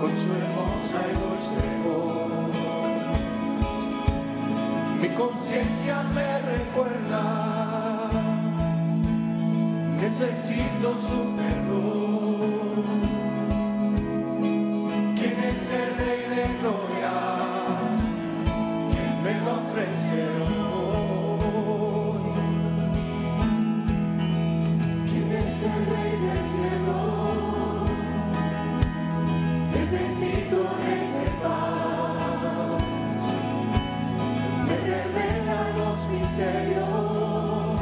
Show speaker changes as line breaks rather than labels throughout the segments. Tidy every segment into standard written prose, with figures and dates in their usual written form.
con su hermosa y dulce voz. Mi conciencia me recuerda, necesito su perdón. ¿Quién es el Rey de Gloria? ¿Quién me lo ofrece hoy? ¿Quién es el Rey del cielo? El bendito Rey de paz. Me revela los misterios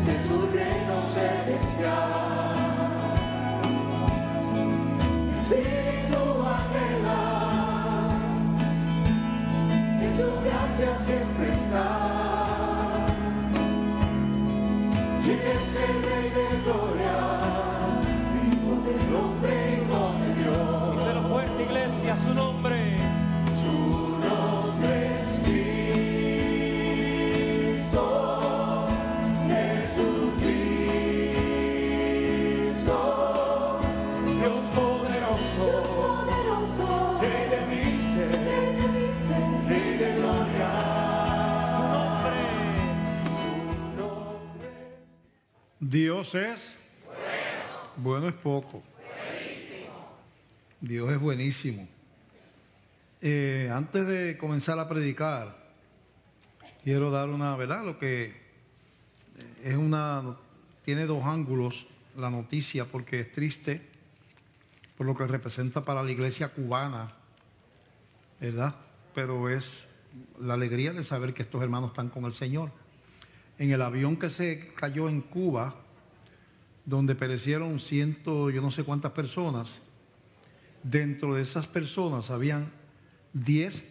de su reino celestial. Espíritu anhela, en su gracia siempre está. ¿Quién es el Rey de Gloria? Hijo del hombre, Hijo de Dios.
Díselo fuerte, iglesia, su nombre.
Su nombre es Cristo, Jesucristo, Dios poderoso, Rey de mi ser, Rey de gloria. Su nombre es...
Dios es bueno es poco. Dios es buenísimo. Antes de comenzar a predicar, quiero dar una, ¿verdad? Lo que es tiene dos ángulos la noticia, porque es triste por lo que representa para la iglesia cubana, ¿verdad? Pero es la alegría de saber que estos hermanos están con el Señor. En el avión que se cayó en Cuba, donde perecieron yo no sé cuántas personas, dentro de esas personas habían 10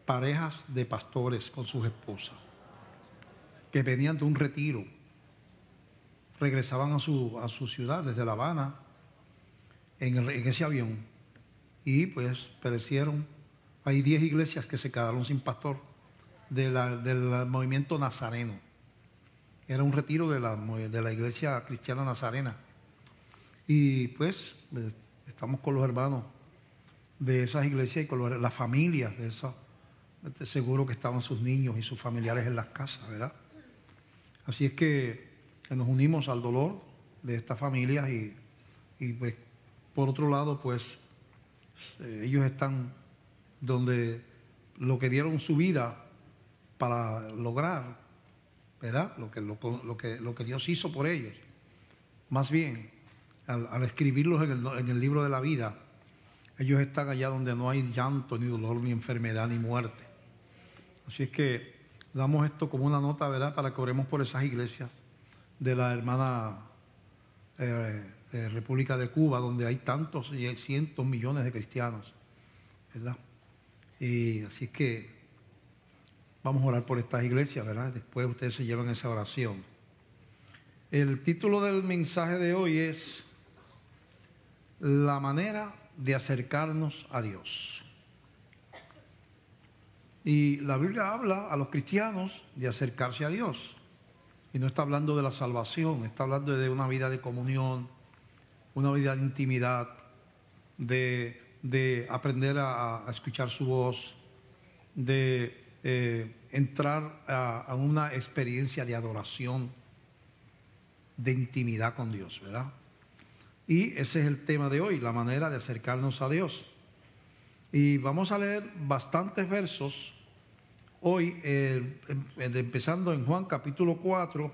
parejas de pastores con sus esposas que venían de un retiro, regresaban a su ciudad desde La Habana en ese avión, y pues perecieron. Hay 10 iglesias que se quedaron sin pastor del movimiento nazareno. Era un retiro de la iglesia cristiana nazarena. Y pues estamos con los hermanos de esas iglesias y con las familias de esas. Seguro que estaban sus niños y sus familiares en las casas, ¿verdad? Así es que nos unimos al dolor de estas familias y pues por otro lado pues ellos están donde lo que dieron su vida para lograr, ¿verdad? Lo que Dios hizo por ellos. Más bien, al escribirlos en el libro de la vida, ellos están allá donde no hay llanto, ni dolor, ni enfermedad, ni muerte. Así es que damos esto como una nota, ¿verdad?, para que oremos por esas iglesias de la hermana República de Cuba, donde hay tantos y hay cientos millones de cristianos, ¿verdad? Y así es que vamos a orar por estas iglesias, ¿verdad? Después ustedes se llevan esa oración. El título del mensaje de hoy es La manera de acercarnos a Dios. Y la Biblia habla a los cristianos de acercarse a Dios. Y no está hablando de la salvación, está hablando de una vida de comunión, una vida de intimidad, de aprender a escuchar su voz, de entrar a una experiencia de adoración, de intimidad con Dios, ¿verdad? Y ese es el tema de hoy, la manera de acercarnos a Dios. Y vamos a leer bastantes versos hoy, empezando en Juan capítulo 4,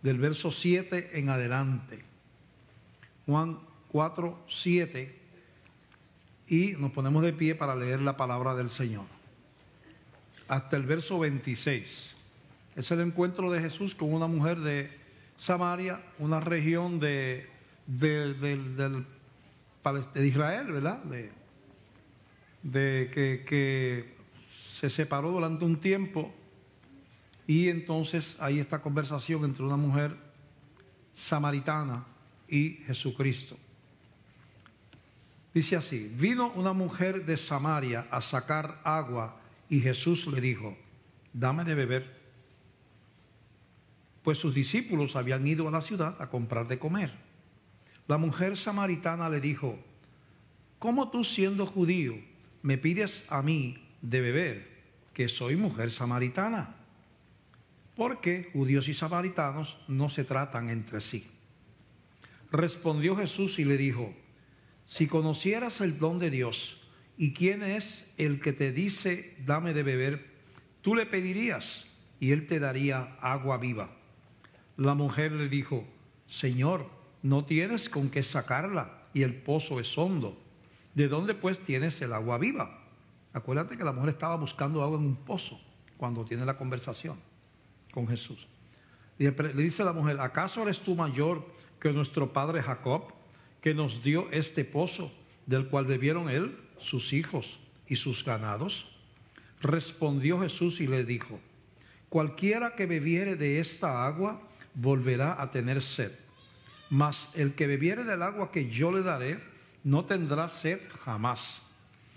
del verso 7 en adelante. Juan 4, 7, y nos ponemos de pie para leer la palabra del Señor. Hasta el verso 26. Es el encuentro de Jesús con una mujer de Samaria, una región de Israel, ¿verdad? Que se separó durante un tiempo, y entonces hay esta conversación entre una mujer samaritana y Jesucristo. Dice así: vino una mujer de Samaria a sacar agua y Jesús le dijo: dame de beber. Pues sus discípulos habían ido a la ciudad a comprar de comer. La mujer samaritana le dijo: ¿cómo tú siendo judío me pides a mí de beber, que soy mujer samaritana? Porque judíos y samaritanos no se tratan entre sí. Respondió Jesús y le dijo: si conocieras el don de Dios y quién es el que te dice dame de beber, tú le pedirías y él te daría agua viva. La mujer le dijo: Señor, no tienes con qué sacarla y el pozo es hondo. ¿De dónde pues tienes el agua viva? Acuérdate que la mujer estaba buscando agua en un pozo cuando tiene la conversación con Jesús. Y le dice a la mujer: ¿acaso eres tú mayor que nuestro padre Jacob, que nos dio este pozo, del cual bebieron él, sus hijos y sus ganados? Respondió Jesús y le dijo: cualquiera que bebiere de esta agua volverá a tener sed, mas el que bebiere del agua que yo le daré no tendrá sed jamás,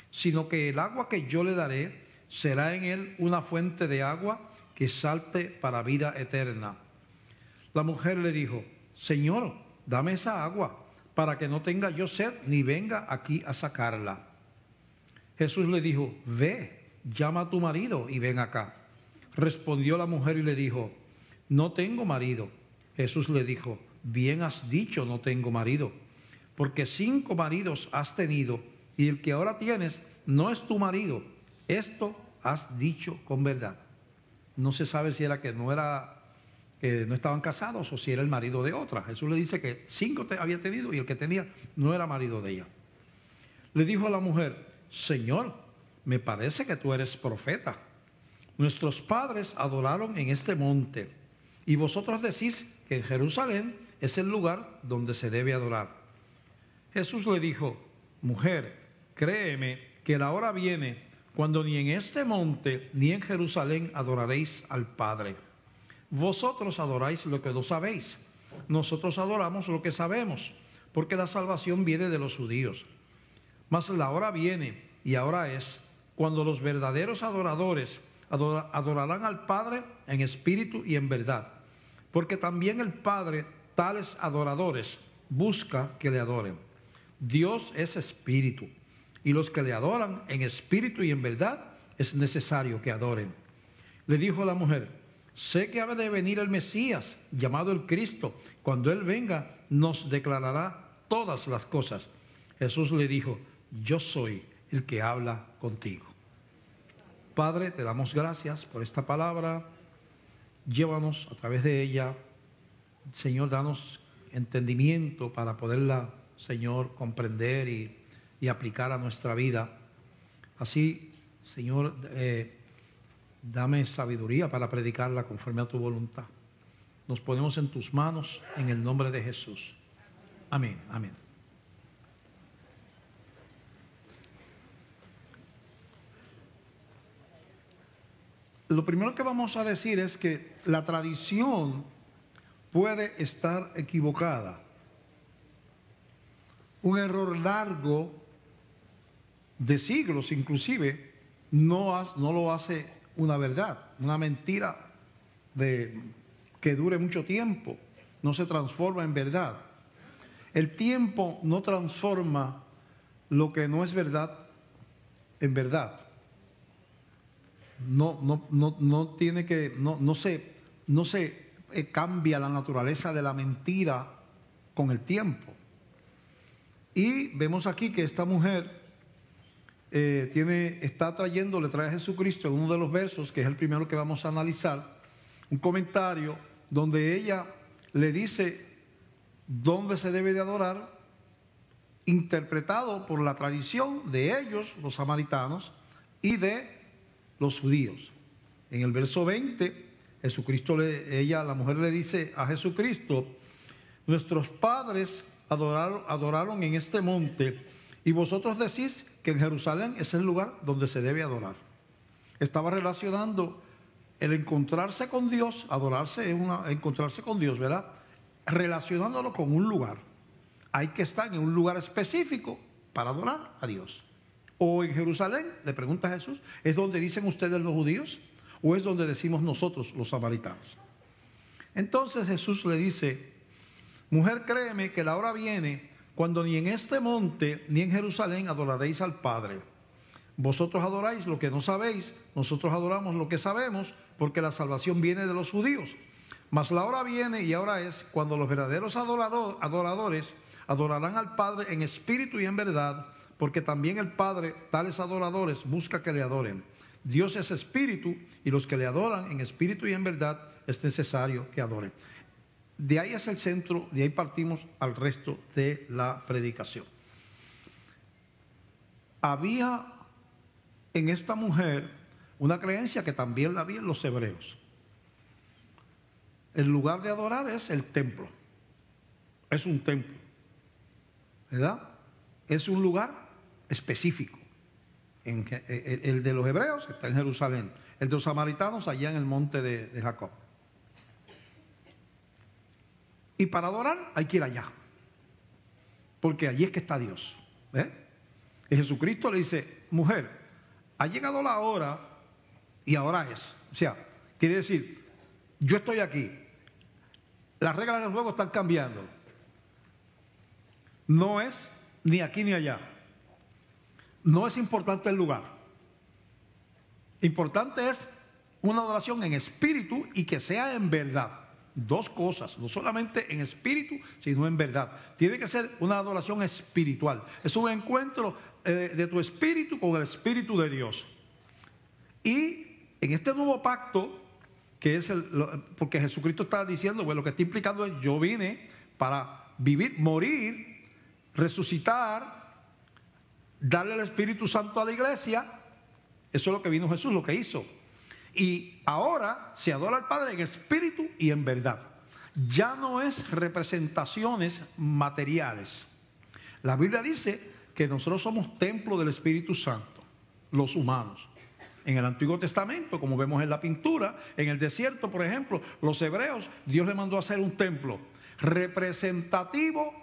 sino que el agua que yo le daré será en él una fuente de agua que salte para vida eterna. La mujer le dijo: Señor, dame esa agua, para que no tenga yo sed ni venga aquí a sacarla. Jesús le dijo: ve, llama a tu marido y ven acá. Respondió la mujer y le dijo: no tengo marido. Jesús le dijo: bien has dicho, no tengo marido, porque 5 maridos has tenido, y el que ahora tienes no es tu marido. Esto has dicho con verdad. No se sabe si era que no estaban casados o si era el marido de otra. Jesús le dice que 5 había tenido y el que tenía no era marido de ella. Le dijo a la mujer: Señor, me parece que tú eres profeta. Nuestros padres adoraron en este monte, y vosotros decís que en Jerusalén es el lugar donde se debe adorar. Jesús le dijo: mujer, créeme que la hora viene cuando ni en este monte ni en Jerusalén adoraréis al Padre. Vosotros adoráis lo que no sabéis, nosotros adoramos lo que sabemos, porque la salvación viene de los judíos. Mas la hora viene, y ahora es, cuando los verdaderos adoradores adorarán al Padre en espíritu y en verdad, porque también el Padre tales adoradores busca que le adoren. Dios es espíritu, y los que le adoran en espíritu y en verdad es necesario que adoren. Le dijo a la mujer: sé que ha de venir el Mesías, llamado el Cristo. Cuando Él venga, nos declarará todas las cosas. Jesús le dijo: yo soy el que habla contigo. Padre, te damos gracias por esta palabra. Llévanos a través de ella. Señor, danos entendimiento para poderla, Señor, comprender y aplicar a nuestra vida. Así, Señor, dame sabiduría para predicarla conforme a tu voluntad. Nos ponemos en tus manos en el nombre de Jesús. Amén, amén. Lo primero que vamos a decir es que la tradición puede estar equivocada. Un error largo de siglos inclusive no lo hace una verdad, una mentira que dure mucho tiempo, no se transforma en verdad. El tiempo no transforma lo que no es verdad en verdad. No se cambia la naturaleza de la mentira con el tiempo. Y vemos aquí que esta mujer le trae a Jesucristo en uno de los versos, que es el primero que vamos a analizar, un comentario donde ella le dice dónde se debe de adorar, interpretado por la tradición de ellos, los samaritanos, y de los judíos. En el verso 20, la mujer le dice a Jesucristo: nuestros padres adoraron en este monte, y vosotros decís que en Jerusalén es el lugar donde se debe adorar. Estaba relacionando el encontrarse con Dios, adorarse es encontrarse con Dios, ¿verdad? Relacionándolo con un lugar. Hay que estar en un lugar específico para adorar a Dios. O en Jerusalén, le pregunta Jesús, ¿es donde dicen ustedes los judíos o es donde decimos nosotros los samaritanos? Entonces Jesús le dice: mujer, créeme que la hora viene cuando ni en este monte ni en Jerusalén adoraréis al Padre. Vosotros adoráis lo que no sabéis, nosotros adoramos lo que sabemos, porque la salvación viene de los judíos. Mas la hora viene y ahora es cuando los verdaderos adoradores adorarán al Padre en espíritu y en verdad, porque también el Padre, tales adoradores, busca que le adoren. Dios es espíritu y los que le adoran en espíritu y en verdad es necesario que adoren. De ahí es el centro, de ahí partimos al resto de la predicación. Había en esta mujer una creencia que también la había en los hebreos. El lugar de adorar es el templo. Es un templo, ¿verdad? Es un lugar específico. El de los hebreos está en Jerusalén. El de los samaritanos allá en el monte de Jacob. Y para adorar hay que ir allá, porque allí es que está Dios. Y Jesucristo le dice: mujer, ha llegado la hora y ahora es. O sea, quiere decir, yo estoy aquí, las reglas del juego están cambiando. No es ni aquí ni allá. No es importante el lugar. Importante es una adoración en espíritu y que sea en verdad. Dos cosas, no solamente en espíritu, sino en verdad. Tiene que ser una adoración espiritual. Es un encuentro de tu espíritu con el espíritu de Dios. Y en este nuevo pacto, que es porque Jesucristo está diciendo, bueno, lo que está implicando es: yo vine para vivir, morir, resucitar, darle el Espíritu Santo a la iglesia. Eso es lo que vino Jesús, lo que hizo. Y ahora se adora al Padre en espíritu y en verdad. Ya no es representaciones materiales. La Biblia dice que nosotros somos templo del Espíritu Santo, los humanos. En el Antiguo Testamento, como vemos en la pintura, en el desierto, por ejemplo, los hebreos, Dios les mandó a hacer un templo representativo,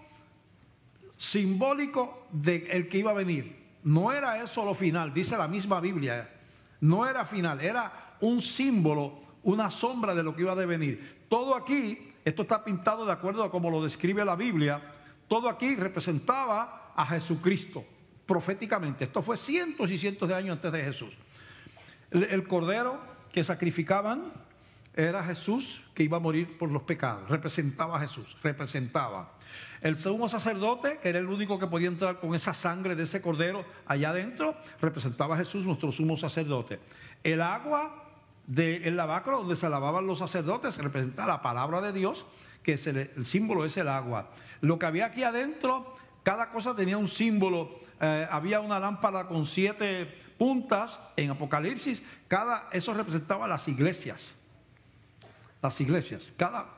simbólico del que iba a venir. No era eso lo final, dice la misma Biblia. No era final, era un símbolo, una sombra de lo que iba a devenir. Todo aquí, esto está pintado de acuerdo a como lo describe la Biblia, todo aquí representaba a Jesucristo proféticamente. Esto fue cientos y cientos de años antes de Jesús. El cordero que sacrificaban era Jesús, que iba a morir por los pecados. Representaba a Jesús, representaba. El sumo sacerdote, que era el único que podía entrar con esa sangre de ese cordero allá adentro, representaba a Jesús, nuestro sumo sacerdote. El agua del lavacro donde se lavaban los sacerdotes representa la palabra de Dios, que es el símbolo es el agua. Lo que había aquí adentro, cada cosa tenía un símbolo. Había una lámpara con 7 puntas en Apocalipsis. Eso representaba las iglesias. Las iglesias. Cada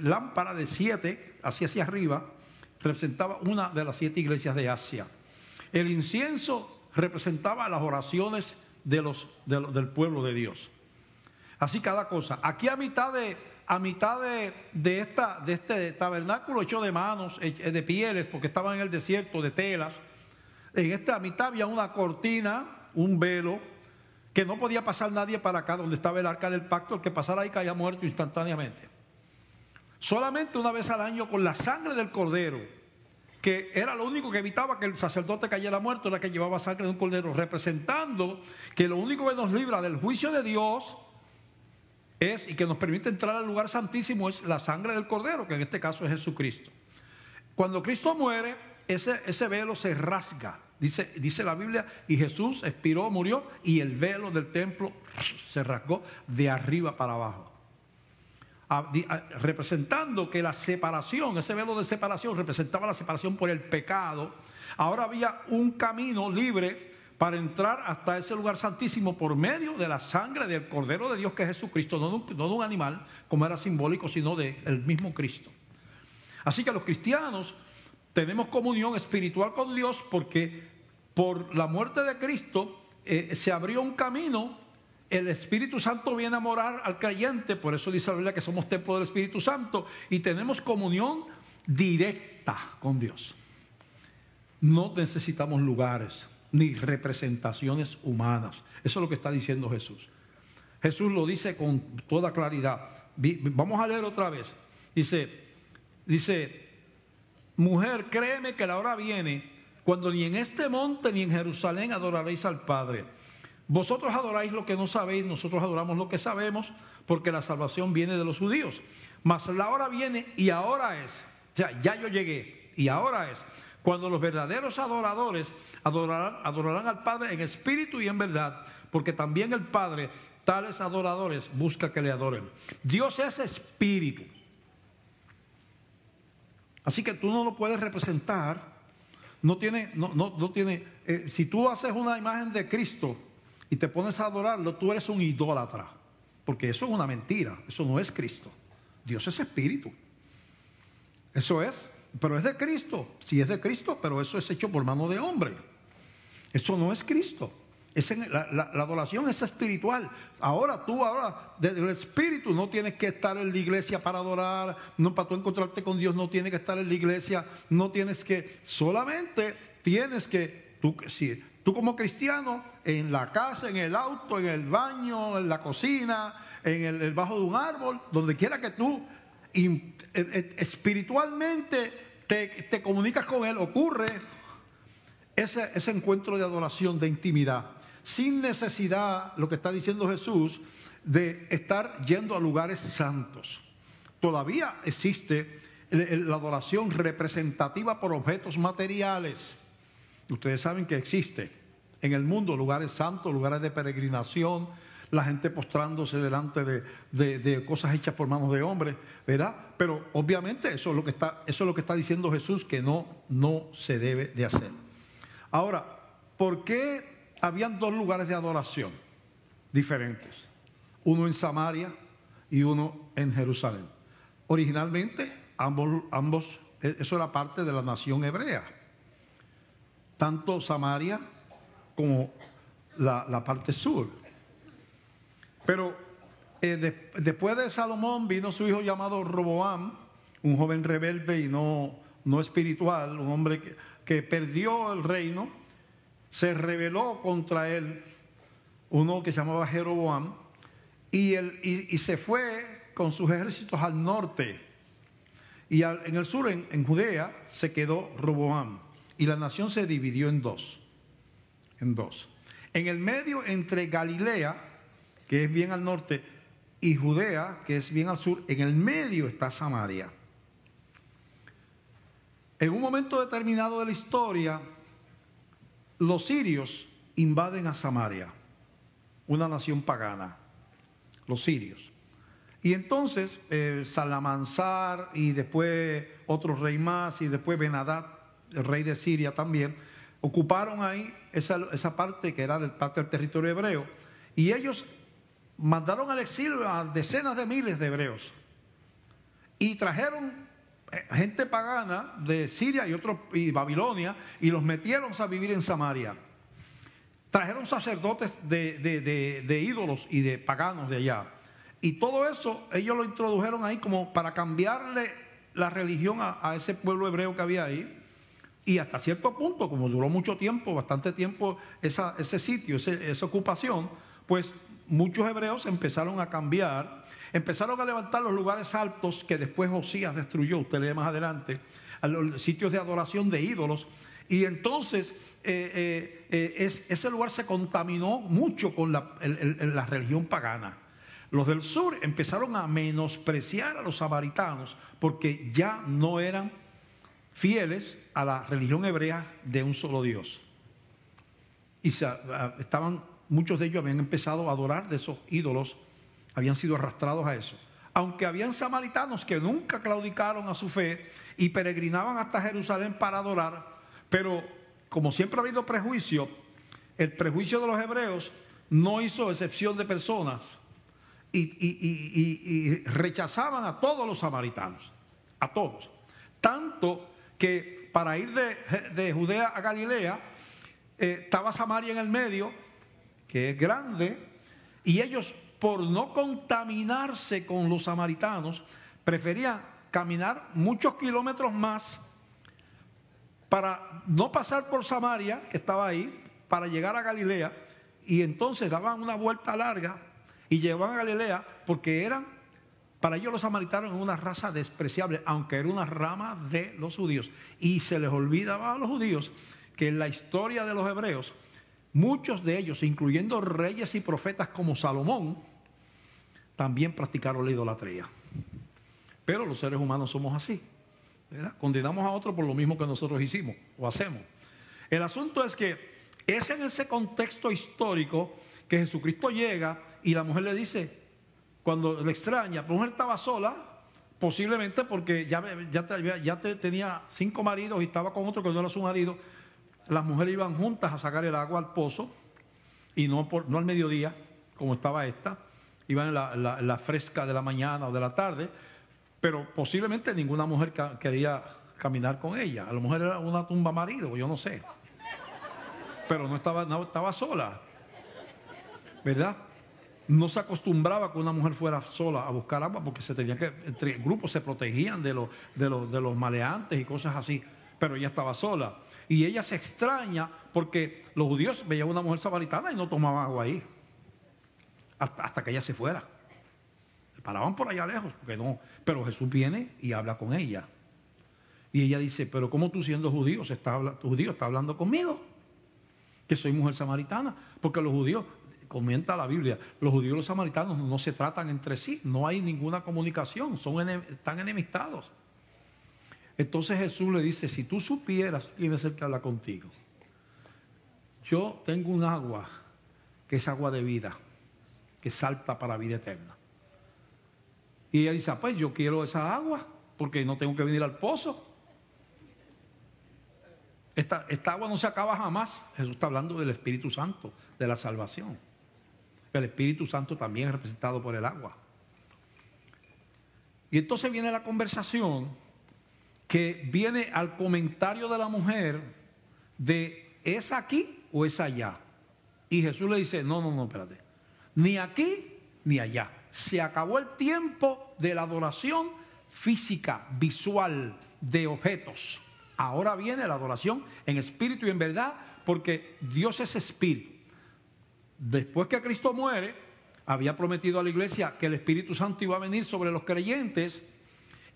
lámpara de 7 hacia arriba representaba una de las 7 iglesias de Asia. El incienso representaba las oraciones del pueblo de Dios. Así cada cosa. Aquí a mitad de este tabernáculo hecho de manos, de pieles, porque estaban en el desierto, de telas, en esta mitad había una cortina, un velo, que no podía pasar nadie para acá donde estaba el arca del pacto. El que pasara ahí caía muerto instantáneamente. Solamente una vez al año, con la sangre del cordero, que era lo único que evitaba que el sacerdote cayera muerto, era que llevaba sangre de un cordero, representando que lo único que nos libra del juicio de Dios y que nos permite entrar al lugar santísimo es la sangre del cordero, que en este caso es Jesucristo. Cuando Cristo muere, ese velo se rasga. Dice la Biblia, y Jesús expiró, murió, y el velo del templo se rasgó de arriba para abajo. Representando que la separación, ese velo de separación representaba la separación por el pecado. Ahora había un camino libre para entrar hasta ese lugar santísimo por medio de la sangre del Cordero de Dios, que es Jesucristo, no de un animal como era simbólico, sino del mismo Cristo. Así que los cristianos tenemos comunión espiritual con Dios, porque por la muerte de Cristo se abrió un camino. El Espíritu Santo viene a morar al creyente, por eso dice la Biblia que somos templo del Espíritu Santo, y tenemos comunión directa con Dios. No necesitamos lugares ni representaciones humanas. Eso es lo que está diciendo Jesús. Jesús lo dice con toda claridad. Vamos a leer otra vez. Dice:
Dice, mujer, créeme que la hora viene cuando ni en este monte ni en Jerusalén adoraréis al Padre. Vosotros adoráis lo que no sabéis, nosotros adoramos lo que sabemos, porque la salvación viene de los judíos. Mas la hora viene y ahora es, o sea, ya yo llegué y ahora es, cuando los verdaderos adoradores adorarán al Padre en espíritu y en verdad, porque también el Padre, tales adoradores, busca que le adoren. Dios es espíritu. Así que tú no lo puedes representar. No tiene, si tú haces una imagen de Cristo y te pones a adorarlo, tú eres un idólatra. Porque eso es una mentira. Eso no es Cristo. Dios es espíritu. Eso es. Pero es de Cristo. Sí es de Cristo, pero eso es hecho por mano de hombre. Eso no es Cristo. La adoración es espiritual. Ahora del espíritu no tienes que estar en la iglesia para adorar. No, para tú encontrarte con Dios no tienes que estar en la iglesia. No tienes que, solamente tienes que, tú como cristiano, en la casa, en el auto, en el baño, en la cocina, en el bajo de un árbol, donde quiera que tú espiritualmente te comunicas con Él, ocurre ese encuentro de adoración, de intimidad, sin necesidad, lo que está diciendo Jesús, de estar yendo a lugares santos. Todavía existe la adoración representativa por objetos materiales. Ustedes saben que existe en el mundo lugares santos, lugares de peregrinación, la gente postrándose delante de cosas hechas por manos de hombres, ¿verdad? Pero obviamente eso es lo que está diciendo Jesús, que no se debe de hacer. Ahora, ¿por qué habían dos lugares de adoración diferentes? Uno en Samaria y uno en Jerusalén. Originalmente, ambos, eso era parte de la nación hebrea. Tanto Samaria como la parte sur. Pero después de Salomón vino su hijo llamado Roboam, un joven rebelde y no espiritual, un hombre que perdió el reino. Se rebeló contra él uno que se llamaba Jeroboam y se fue con sus ejércitos al norte. Y en el sur, en Judea, se quedó Roboam. Y la nación se dividió en dos. En el medio, entre Galilea, que es bien al norte, y Judea, que es bien al sur, en el medio está Samaria. En un momento determinado de la historia, los sirios invaden a Samaria, una nación pagana, los sirios. Y entonces Salamansar y después otro rey más y después Ben-Hadad, el rey de Siria también, ocuparon ahí esa parte que era parte del territorio hebreo, y ellos mandaron al exilio a decenas de miles de hebreos y trajeron gente pagana de Siria y Babilonia y los metieron a vivir en Samaria. Trajeron sacerdotes de ídolos y de paganos de allá. Y todo eso ellos lo introdujeron ahí como para cambiarle la religión a ese pueblo hebreo que había ahí. Y hasta cierto punto, como duró mucho tiempo, bastante tiempo ese sitio, esa ocupación, pues muchos hebreos empezaron a cambiar, empezaron a levantar los lugares altos que después Josías destruyó, usted lee más adelante, a los sitios de adoración de ídolos. Y entonces ese lugar se contaminó mucho con la religión pagana. Los del sur empezaron a menospreciar a los samaritanos porque ya no eran fieles a la religión hebrea de un solo Dios. Y muchos de ellos habían empezado a adorar de esos ídolos, habían sido arrastrados a eso. Aunque habían samaritanos que nunca claudicaron a su fe y peregrinaban hasta Jerusalén para adorar, pero como siempre ha habido prejuicio, el prejuicio de los hebreos no hizo excepción de personas y rechazaban a todos los samaritanos, a todos. Tanto que para ir de Judea a Galilea estaba Samaria en el medio, que es grande, y ellos, por no contaminarse con los samaritanos, preferían caminar muchos kilómetros más para no pasar por Samaria, que estaba ahí, para llegar a Galilea, y entonces daban una vuelta larga y llegaban a Galilea porque eran Para ellos los samaritanos eran una raza despreciable, aunque era una rama de los judíos. Y se les olvidaba a los judíos que en la historia de los hebreos, muchos de ellos, incluyendo reyes y profetas como Salomón, también practicaron la idolatría. Pero los seres humanos somos así, ¿verdad? Condenamos a otro por lo mismo que nosotros hicimos o hacemos. El asunto es que es en ese contexto histórico que Jesucristo llega y la mujer le dice, cuando le extraña, la mujer estaba sola, posiblemente porque ya tenía 5 maridos y estaba con otro que no era su marido. Las mujeres iban juntas a sacar el agua al pozo y no al mediodía, como estaba esta, iban en la fresca de la mañana o de la tarde, pero posiblemente ninguna mujer quería caminar con ella. A lo mejor era una tumba marido, yo no sé. Pero no estaba sola, ¿verdad? No se acostumbraba que una mujer fuera sola a buscar agua porque se tenía que, entre grupos se protegían de los maleantes y cosas así, pero ella estaba sola. Y ella se extraña porque los judíos veían a una mujer samaritana y no tomaban agua ahí, hasta que ella se fuera. Se paraban por allá lejos, porque no. Pero Jesús viene y habla con ella. Y ella dice, pero ¿cómo tú siendo judío, está hablando conmigo? Que soy mujer samaritana, porque los judíos, comenta la Biblia, los judíos y los samaritanos no se tratan entre sí, no hay ninguna comunicación, están enemistados. Entonces Jesús le dice, si tú supieras quién es el que habla contigo, yo tengo un agua que es agua de vida, que salta para vida eterna. Y ella dice, pues yo quiero esa agua, porque no tengo que venir al pozo. Esta agua no se acaba jamás. Jesús está hablando del Espíritu Santo, de la salvación. El Espíritu Santo también es representado por el agua. Y entonces viene la conversación que viene al comentario de la mujer de ¿es aquí o es allá? Y Jesús le dice, no, espérate. Ni aquí ni allá. Se acabó el tiempo de la adoración física, visual, de objetos. Ahora viene la adoración en espíritu y en verdad, porque Dios es espíritu. Después que Cristo muere, había prometido a la iglesia que el Espíritu Santo iba a venir sobre los creyentes,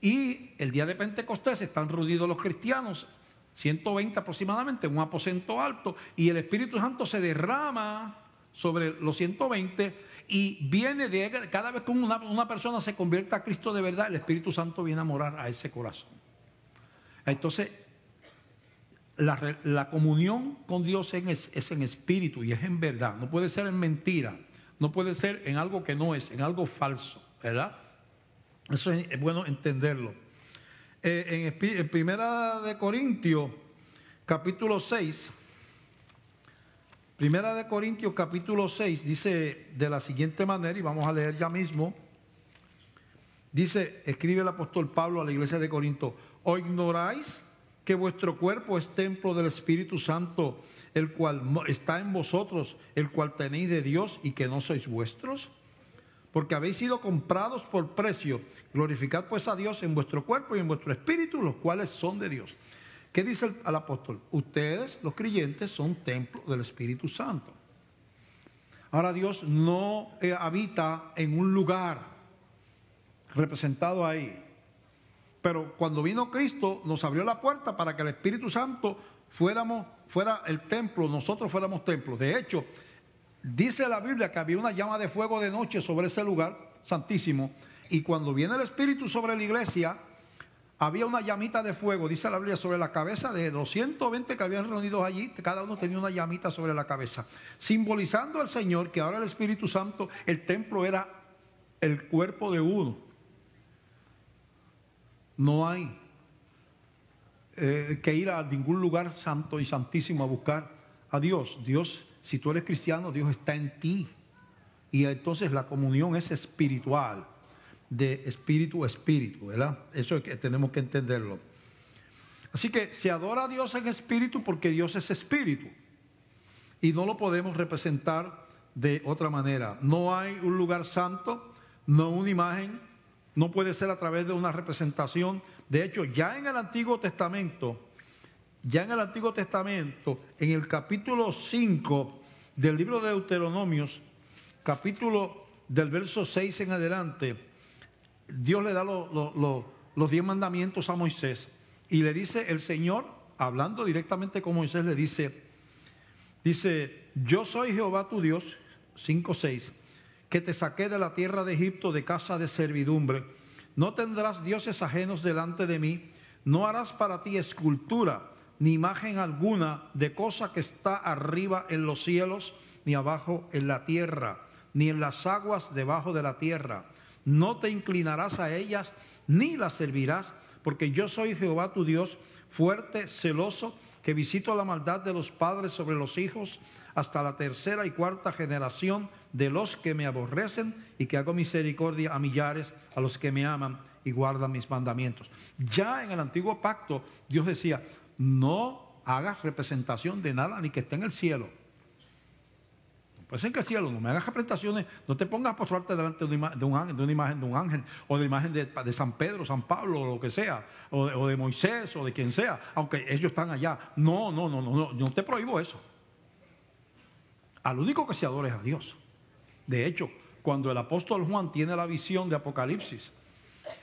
y el día de Pentecostés están reunidos los cristianos, 120 aproximadamente, en un aposento alto, y el Espíritu Santo se derrama sobre los 120 y viene cada vez que una persona se convierta a Cristo de verdad, el Espíritu Santo viene a morar a ese corazón. Entonces, la comunión con Dios es en espíritu y es en verdad. No puede ser en mentira, no puede ser en algo que no es, en algo falso, ¿verdad? Eso es bueno entenderlo. En Primera de Corintios, capítulo 6, Primera de Corintios, capítulo 6, dice de la siguiente manera, y vamos a leer ya mismo. Dice, escribe el apóstol Pablo a la iglesia de Corinto: ¿o ignoráis que vuestro cuerpo es templo del Espíritu Santo, el cual está en vosotros, el cual tenéis de Dios, y que no sois vuestros? Porque habéis sido comprados por precio. Glorificad pues a Dios en vuestro cuerpo y en vuestro espíritu, los cuales son de Dios. ¿Qué dice el apóstol? Ustedes, los creyentes, son templo del Espíritu Santo. Ahora, Dios no habita en un lugar representado ahí. Pero cuando vino Cristo, nos abrió la puerta para que el Espíritu Santo fuera el templo, nosotros fuéramos templos. De hecho, dice la Biblia que había una llama de fuego de noche sobre ese lugar santísimo. Y cuando viene el Espíritu sobre la iglesia, había una llamita de fuego, dice la Biblia, sobre la cabeza de los 120 que habían reunidos allí. Cada uno tenía una llamita sobre la cabeza, simbolizando al Señor que ahora el Espíritu Santo, el templo era el cuerpo de uno. No hay que ir a ningún lugar santo y santísimo a buscar a Dios. Dios, si tú eres cristiano, Dios está en ti. Y entonces la comunión es espiritual, de espíritu a espíritu, ¿verdad? Eso es que tenemos que entenderlo. Así que se adora a Dios en espíritu porque Dios es espíritu. Y no lo podemos representar de otra manera. No hay un lugar santo, no una imagen, no puede ser a través de una representación. De hecho, ya en el Antiguo Testamento, en el capítulo 5 del libro de Deuteronomios, capítulo del verso 6 en adelante, Dios le da los 10 mandamientos a Moisés y le dice el Señor, hablando directamente con Moisés, le dice, yo soy Jehová tu Dios, 5:6, que te saqué de la tierra de Egipto de casa de servidumbre. No tendrás dioses ajenos delante de mí, no harás para ti escultura, ni imagen alguna de cosa que está arriba en los cielos, ni abajo en la tierra, ni en las aguas debajo de la tierra. No te inclinarás a ellas, ni las servirás, porque yo soy Jehová tu Dios, fuerte, celoso, que visito la maldad de los padres sobre los hijos, hasta la tercera y cuarta generación de los que me aborrecen, y que hago misericordia a millares, a los que me aman y guardan mis mandamientos. Ya en el antiguo pacto, Dios decía, no hagas representación de nada, ni que esté en el cielo. Pues en que el cielo, no me hagas representaciones, no te pongas a postrarte delante de una imagen de un ángel, o de la imagen de San Pedro, San Pablo, o lo que sea, o de Moisés, o de quien sea, aunque ellos están allá. No te prohíbo eso. Al único que se adore es a Dios. De hecho, cuando el apóstol Juan tiene la visión de Apocalipsis,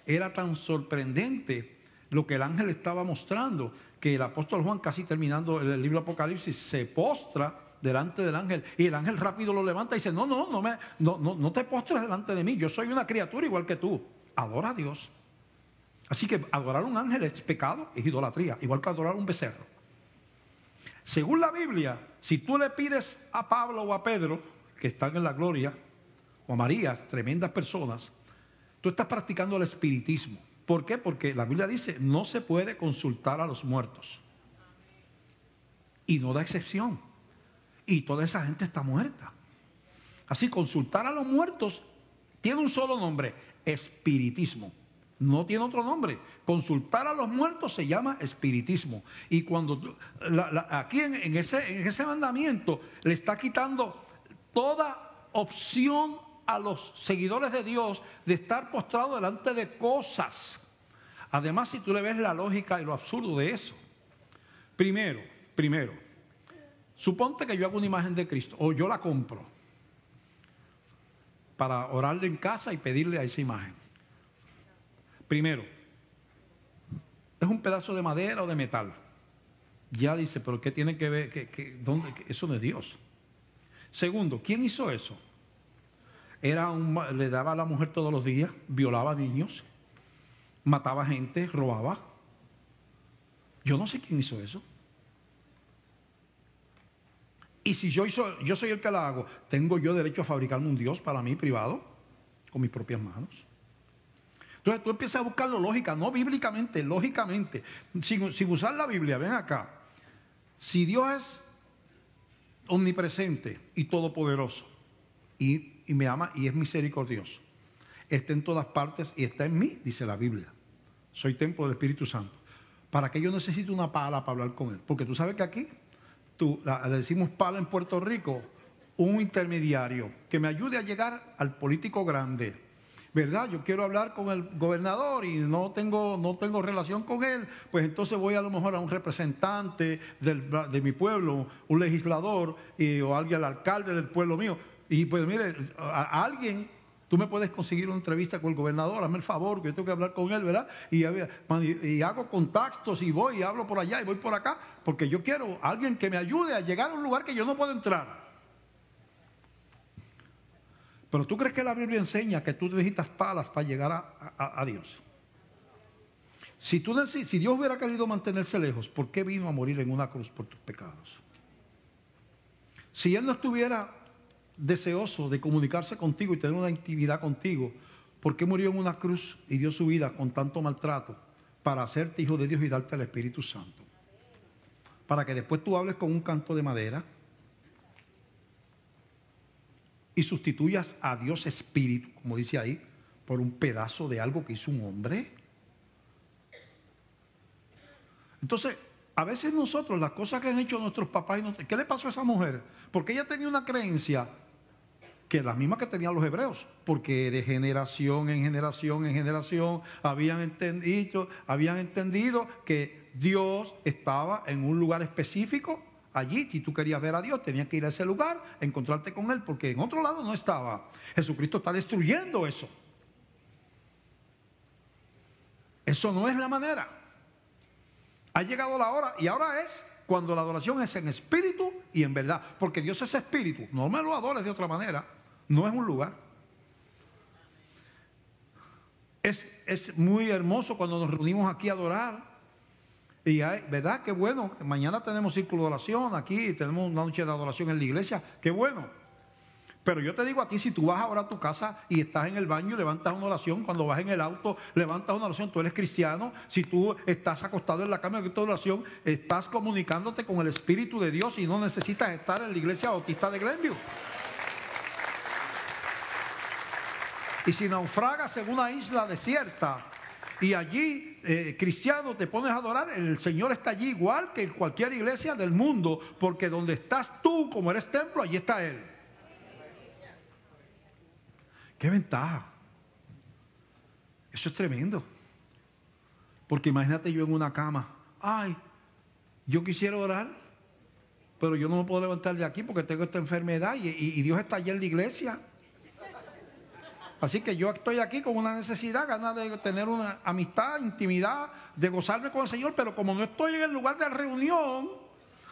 era tan sorprendente lo que el ángel estaba mostrando, que el apóstol Juan, casi terminando el libro de Apocalipsis, se postra delante del ángel, y el ángel rápido lo levanta y dice, no te postres delante de mí, yo soy una criatura igual que tú. Adora a Dios. Así que adorar a un ángel es pecado, es idolatría, igual que adorar a un becerro. Según la Biblia, si tú le pides a Pablo o a Pedro, que están en la gloria, o a María, tremendas personas, tú estás practicando el espiritismo. ¿Por qué? Porque la Biblia dice, no se puede consultar a los muertos. Y no da excepción. Y toda esa gente está muerta. Así, consultar a los muertos tiene un solo nombre, espiritismo. No tiene otro nombre. Consultar a los muertos se llama espiritismo. Y cuando aquí en ese mandamiento le está quitando toda opción a los seguidores de Dios de estar postrados delante de cosas. Además, si tú le ves la lógica y lo absurdo de eso, primero, suponte que yo hago una imagen de Cristo, o yo la compro para orarle en casa y pedirle a esa imagen. Primero, es un pedazo de madera o de metal. Ya dice, pero ¿qué tiene que ver? ¿Dónde? Eso no es Dios. Segundo, ¿quién hizo eso? Le daba a la mujer todos los días, violaba niños, mataba gente, robaba. Yo no sé quién hizo eso. Y si yo soy el que la hago, ¿tengo yo derecho a fabricarme un Dios para mí privado? Con mis propias manos. Entonces tú empiezas a buscarlo lógica, no bíblicamente, lógicamente, sin usar la Biblia. Ven acá. Si Dios es omnipresente y todopoderoso, y me ama y es misericordioso, está en todas partes y está en mí, dice la Biblia. Soy templo del Espíritu Santo. ¿Para qué yo necesito una pala para hablar con él? Porque tú sabes que aquí, le decimos pala en Puerto Rico, un intermediario que me ayude a llegar al político grande, ¿verdad? Yo quiero hablar con el gobernador y no tengo relación con él, pues entonces voy a lo mejor a un representante de mi pueblo, un legislador o alguien, el alcalde del pueblo mío. Y pues mire, a alguien, tú me puedes conseguir una entrevista con el gobernador, hazme el favor, que yo tengo que hablar con él, ¿verdad? Y hago contactos y voy y hablo por allá y voy por acá, porque yo quiero a alguien que me ayude a llegar a un lugar que yo no puedo entrar. Pero ¿tú crees que la Biblia enseña que tú necesitas palas para llegar a Dios? Si Dios hubiera querido mantenerse lejos, ¿por qué vino a morir en una cruz por tus pecados? Si Él no estuviera deseoso de comunicarse contigo y tener una intimidad contigo, ¿por qué murió en una cruz y dio su vida con tanto maltrato? Para hacerte hijo de Dios y darte el Espíritu Santo. Para que después tú hables con un canto de madera y sustituyas a Dios Espíritu, como dice ahí, por un pedazo de algo que hizo un hombre. Entonces, a veces nosotros, las cosas que han hecho nuestros papás, ¿qué le pasó a esa mujer? Porque ella tenía una creencia que es la misma que tenían los hebreos, porque de generación en generación en generación habían entendido que Dios estaba en un lugar específico. Allí, si tú querías ver a Dios, tenías que ir a ese lugar, encontrarte con Él, porque en otro lado no estaba. Jesucristo está destruyendo eso. Eso no es la manera. Ha llegado la hora, y ahora es cuando la adoración es en espíritu y en verdad. Porque Dios es espíritu. No me lo adores de otra manera. No es un lugar. Es muy hermoso cuando nos reunimos aquí a adorar. Y hay, ¿verdad? Qué bueno. Mañana tenemos círculo de oración aquí, tenemos una noche de adoración en la iglesia. Qué bueno. Pero yo te digo a ti, si tú vas ahora a tu casa y estás en el baño y levantas una oración, cuando vas en el auto, levantas una oración, tú eres cristiano. Si tú estás acostado en la cama y levantas una oración, estás comunicándote con el Espíritu de Dios y no necesitas estar en la iglesia bautista de Glenview. Y si naufragas en una isla desierta y allí, cristiano, te pones a adorar, el Señor está allí igual que en cualquier iglesia del mundo, porque donde estás tú, como eres templo, allí está Él. ¡Qué ventaja! Eso es tremendo. Porque imagínate yo en una cama. Ay, yo quisiera orar, pero yo no me puedo levantar de aquí porque tengo esta enfermedad y Dios está allá en la iglesia. Así que yo estoy aquí con una necesidad, ganas de tener una amistad, intimidad, de gozarme con el Señor, pero como no estoy en el lugar de reunión,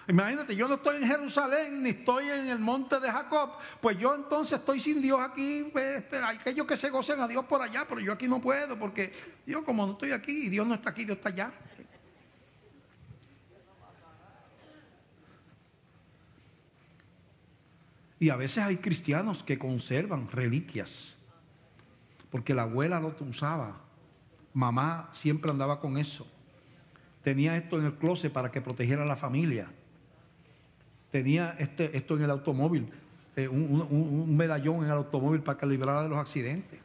imagínate, yo no estoy en Jerusalén, ni estoy en el monte de Jacob, pues yo entonces estoy sin Dios aquí. Pues, hay aquellos que se gocen a Dios por allá, pero yo aquí no puedo, porque yo como no estoy aquí y Dios no está aquí, Dios está allá. Y a veces hay cristianos que conservan reliquias, porque la abuela lo usaba, mamá siempre andaba con eso. Tenía esto en el closet para que protegiera a la familia. Tenía esto en el automóvil, un medallón en el automóvil para que librara de los accidentes.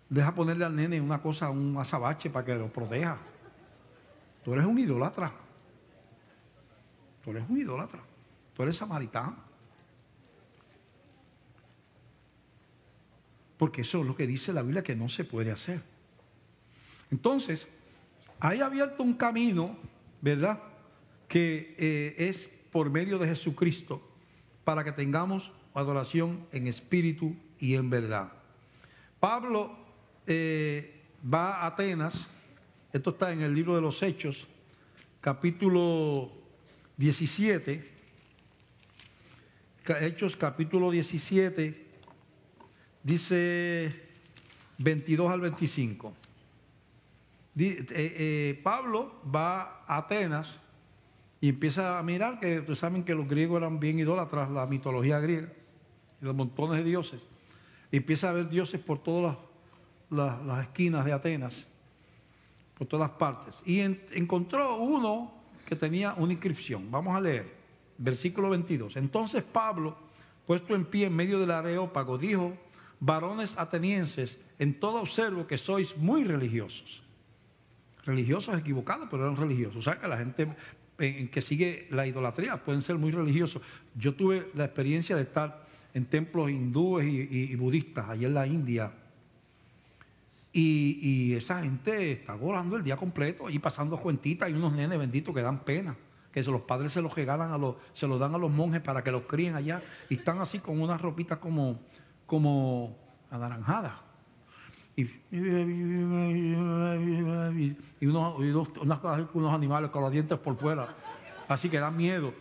Deja ponerle al nene una cosa, un azabache para que lo proteja. Tú eres un idólatra. Tú eres un idólatra. Tú eres samaritano. Porque eso es lo que dice la Biblia que no se puede hacer. Entonces, hay abierto un camino, ¿verdad?, que es por medio de Jesucristo, para que tengamos adoración en espíritu y en verdad. Pablo va a Atenas. Esto está en el libro de los Hechos, capítulo 17. Hechos, capítulo 17, dice 22 al 25. Pablo va a Atenas y empieza a mirar que ustedes saben que los griegos eran bien idólatras, la mitología griega, y los montones de dioses. Y empieza a ver dioses por todas las esquinas de Atenas, por todas partes. Y encontró uno que tenía una inscripción. Vamos a leer, versículo 22. Entonces Pablo, puesto en pie en medio del Areópago, dijo: varones atenienses, en todo observo que sois muy religiosos. Religiosos equivocados, pero eran religiosos. O sea que la gente que sigue la idolatría pueden ser muy religiosos. Yo tuve la experiencia de estar en templos hindúes y budistas allá en la India. Y esa gente está orando el día completo y pasando cuentitas. Hay unos nenes benditos que dan pena, que los padres se los regalan se los dan a los monjes para que los críen allá, y están así con unas ropitas como anaranjadas. Y unos animales con los dientes por fuera, así que dan miedo,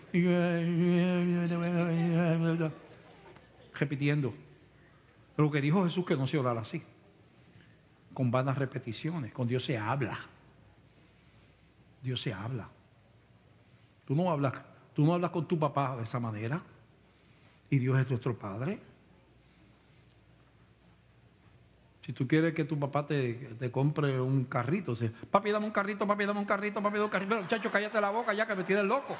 repitiendo lo que dijo Jesús, que no se orara así, con vanas repeticiones. Con Dios se habla. Dios se habla. Tú no hablas con tu papá de esa manera, y Dios es nuestro Padre. Si tú quieres que tu papá te compre un carrito, papi, dame un carrito, papi, dame un carrito, papi, dame un carrito. Pero, muchacho, cállate la boca ya, que me tienes loco.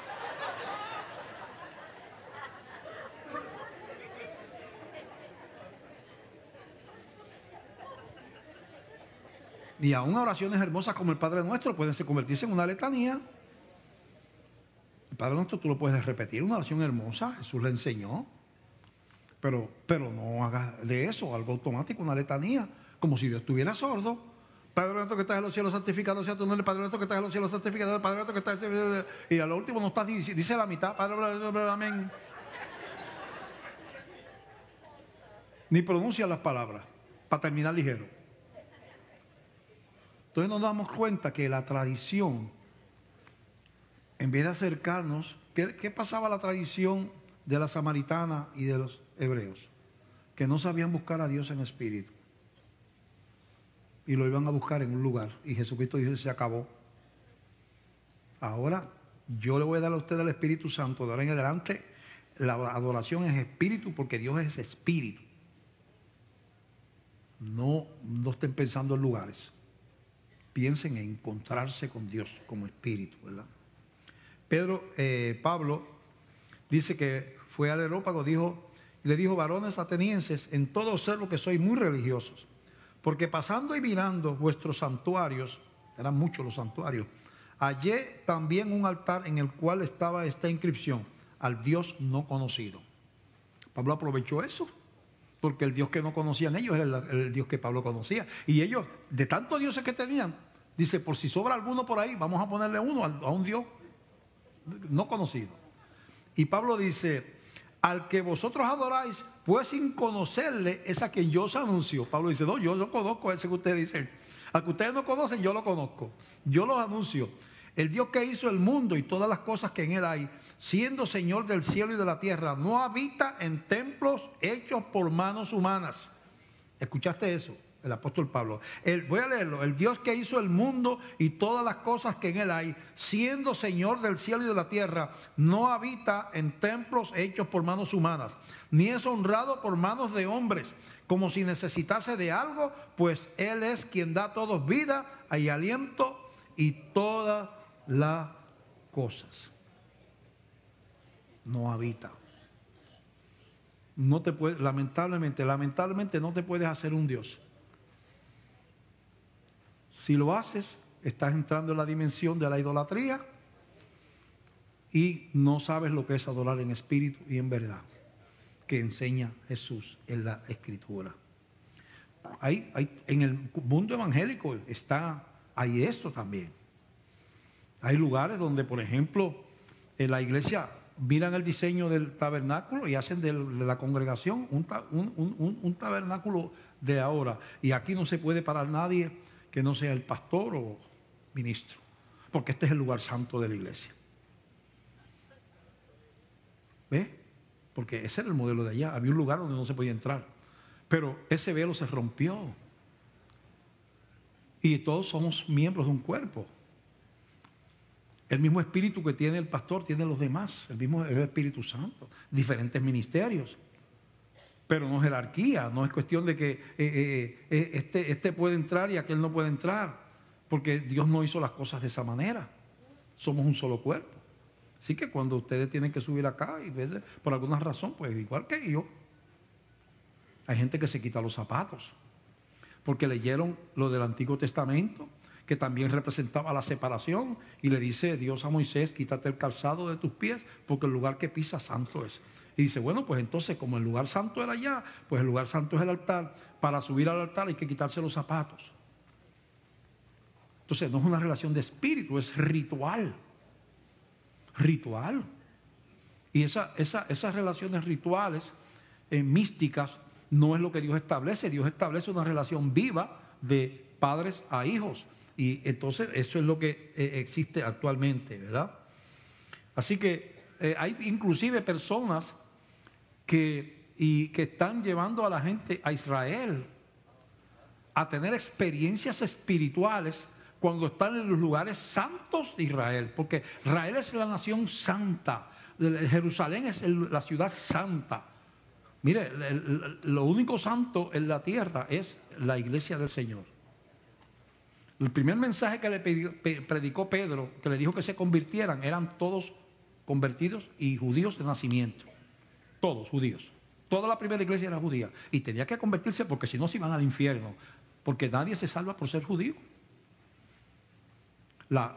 Y aún oraciones hermosas como el Padre Nuestro pueden convertirse en una letanía. El Padre Nuestro tú lo puedes repetir, una oración hermosa, Jesús le enseñó. Pero no hagas de eso algo automático, una letanía, como si Dios estuviera sordo. Padre nuestro que estás en los cielos, santificado sea tu nombre. Padre nuestro que estás en los cielos, santificado. Padre nuestro que estás en los cielos. Y a lo último no estás, dice la mitad. Padre, amén. Ni pronuncia las palabras, para terminar ligero. Entonces nos damos cuenta que la tradición, en vez de acercarnos, ¿qué pasaba la tradición de la samaritana y de los hebreos? Que no sabían buscar a Dios en espíritu. Y lo iban a buscar en un lugar. Y Jesucristo dijo, se acabó. Ahora yo le voy a dar a usted el Espíritu Santo. De ahora en adelante la adoración es espíritu, porque Dios es espíritu. No estén pensando en lugares. Piensen en encontrarse con Dios como espíritu, ¿verdad? Pablo dice que fue al Areópago, le dijo, varones atenienses, en todo observo que sois muy religiosos, porque pasando y mirando vuestros santuarios, eran muchos los santuarios, hallé también un altar en el cual estaba esta inscripción, al Dios no conocido. Pablo aprovechó eso, porque el Dios que no conocían ellos era el Dios que Pablo conocía. Y ellos, de tantos dioses que tenían, dice, por si sobra alguno por ahí, vamos a ponerle uno a un Dios no conocido. Y Pablo dice, al que vosotros adoráis, pues sin conocerle, es a quien yo os anuncio. Pablo dice, no, yo lo conozco, ese que ustedes dicen. Al que ustedes no conocen, yo lo conozco. Yo los anuncio. El Dios que hizo el mundo y todas las cosas que en él hay, siendo Señor del cielo y de la tierra, no habita en templos hechos por manos humanas. ¿Escuchaste eso? El apóstol Pablo. Voy a leerlo. El Dios que hizo el mundo y todas las cosas que en él hay, siendo Señor del cielo y de la tierra, no habita en templos hechos por manos humanas, ni es honrado por manos de hombres, como si necesitase de algo, pues él es quien da a todos vida y aliento y todas las cosas. No habita. No te puede, lamentablemente no te puedes hacer un Dios. Si lo haces, estás entrando en la dimensión de la idolatría y no sabes lo que es adorar en espíritu y en verdad, que enseña Jesús en la Escritura. En el mundo evangélico hay esto también. Hay lugares donde, por ejemplo, en la iglesia miran el diseño del tabernáculo y hacen de la congregación un tabernáculo de ahora. Y aquí no se puede parar nadie que no sea el pastor o ministro, porque este es el lugar santo de la iglesia. ¿Ves? Porque ese era el modelo de allá. Había un lugar donde no se podía entrar, pero ese velo se rompió y todos somos miembros de un cuerpo. El mismo espíritu que tiene el pastor tiene los demás, el Espíritu Santo, diferentes ministerios. Pero no jerarquía, no es cuestión de que este puede entrar y aquel no puede entrar, porque Dios no hizo las cosas de esa manera. Somos un solo cuerpo. Así que cuando ustedes tienen que subir acá y por alguna razón, pues igual que yo, hay gente que se quita los zapatos, porque leyeron lo del Antiguo Testamento, que también representaba la separación, y le dice Dios a Moisés, quítate el calzado de tus pies, porque el lugar que pisas santo es. Y dice, bueno, pues entonces como el lugar santo era allá, pues el lugar santo es el altar. Para subir al altar hay que quitarse los zapatos. Entonces no es una relación de espíritu, es ritual. Ritual. Y esas relaciones rituales, místicas, no es lo que Dios establece. Dios establece una relación viva de padres a hijos. Y entonces eso es lo que existe actualmente, ¿verdad? Así que hay inclusive personas que están llevando a la gente, a Israel, a tener experiencias espirituales cuando están en los lugares santos de Israel, porque Israel es la nación santa, Jerusalén es la ciudad santa. Mire, lo único santo en la tierra es la iglesia del Señor. El primer mensaje que le predicó Pedro, que le dijo que se convirtieran, eran todos convertidos y judíos de nacimiento. Todos judíos. Toda la primera iglesia era judía. Y tenía que convertirse porque si no se iban al infierno. Porque nadie se salva por ser judío.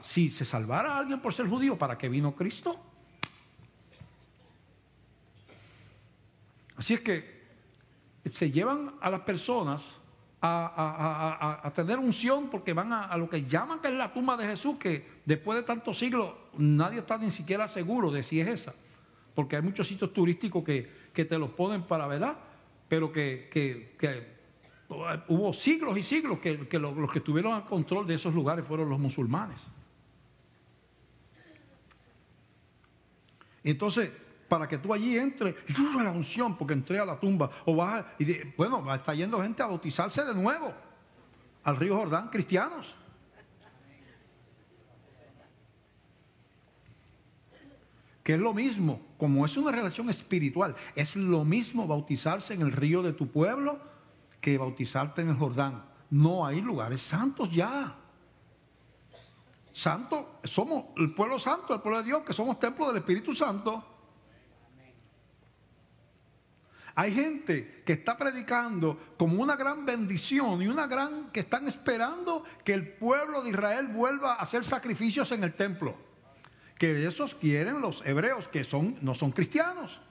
Si se salvara a alguien por ser judío, ¿para qué vino Cristo? Así es que se llevan a las personas a tener unción porque van a lo que llaman que es la tumba de Jesús, que después de tantos siglos nadie está ni siquiera seguro de si es esa, porque hay muchos sitios turísticos que te los ponen para, ¿verdad? Pero que hubo siglos y siglos que los que tuvieron el control de esos lugares fueron los musulmanes. Entonces, para que tú allí entres, y la unción, porque entré a la tumba, o vas bueno, está yendo gente a bautizarse de nuevo al río Jordán, cristianos. Que es lo mismo, como es una relación espiritual, es lo mismo bautizarse en el río de tu pueblo que bautizarte en el Jordán. No hay lugares santos ya. Santos, somos el pueblo santo, el pueblo de Dios, que somos templo del Espíritu Santo. Hay gente que está predicando como una gran bendición y que están esperando que el pueblo de Israel vuelva a hacer sacrificios en el templo. Que esos quieren los hebreos que no son cristianos,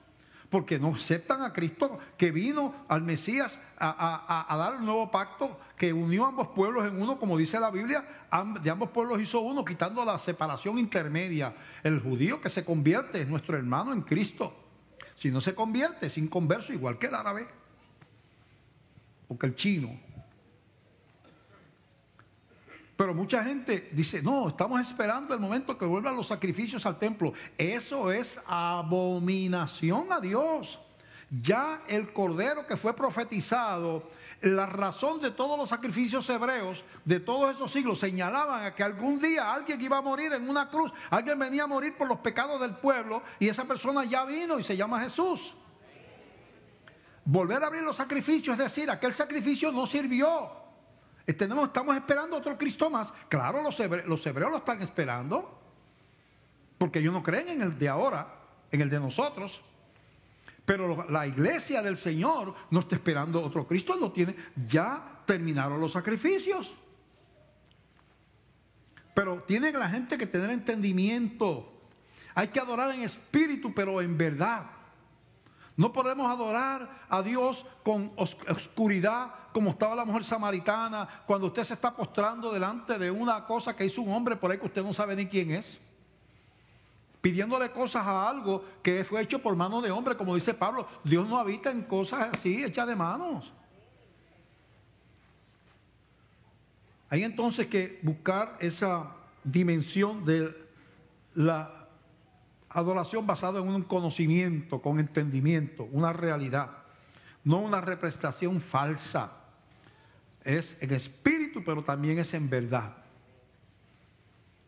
porque no aceptan a Cristo, que vino al Mesías a dar el nuevo pacto que unió a ambos pueblos en uno, como dice la Biblia, de ambos pueblos hizo uno, quitando la separación intermedia. El judío que se convierte es nuestro hermano en Cristo. Si no se convierte, es inconverso, igual que el árabe, o que el chino. Pero mucha gente dice, no, estamos esperando el momento que vuelvan los sacrificios al templo. Eso es abominación a Dios. Ya el cordero que fue profetizado, la razón de todos los sacrificios hebreos de todos esos siglos señalaban a que algún día alguien iba a morir en una cruz, alguien venía a morir por los pecados del pueblo y esa persona ya vino y se llama Jesús. Volver a abrir los sacrificios, es decir, aquel sacrificio no sirvió. Estamos esperando otro Cristo más. Claro, los hebreos lo están esperando, porque ellos no creen en el de ahora, en el de nosotros. Pero la iglesia del Señor no está esperando otro Cristo, ya terminaron los sacrificios. Pero tiene la gente que tener entendimiento. Hay que adorar en espíritu, pero en verdad. No podemos adorar a Dios con oscuridad, como estaba la mujer samaritana, cuando usted se está postrando delante de una cosa que hizo un hombre por ahí que usted no sabe ni quién es, pidiéndole cosas a algo que fue hecho por mano de hombre, como dice Pablo. Dios no habita en cosas así, hechas de manos. Hay entonces que buscar esa dimensión de la adoración basada en un conocimiento, con entendimiento, una realidad, no una representación falsa. Es en espíritu, pero también es en verdad.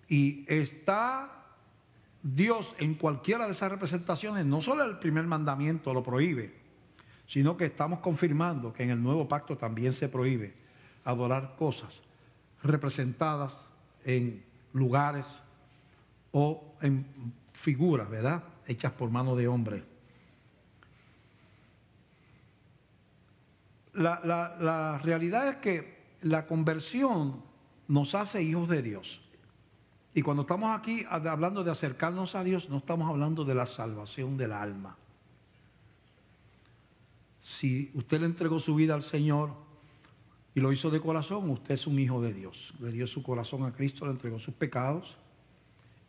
Y está Dios en cualquiera de esas representaciones. No solo el primer mandamiento lo prohíbe, sino que estamos confirmando que en el nuevo pacto también se prohíbe adorar cosas representadas en lugares o en figuras, ¿verdad?, hechas por mano de hombre. La realidad es que la conversión nos hace hijos de Dios. Y cuando estamos aquí hablando de acercarnos a Dios, no estamos hablando de la salvación del alma. Si usted le entregó su vida al Señor y lo hizo de corazón, usted es un hijo de Dios. Le dio su corazón a Cristo, le entregó sus pecados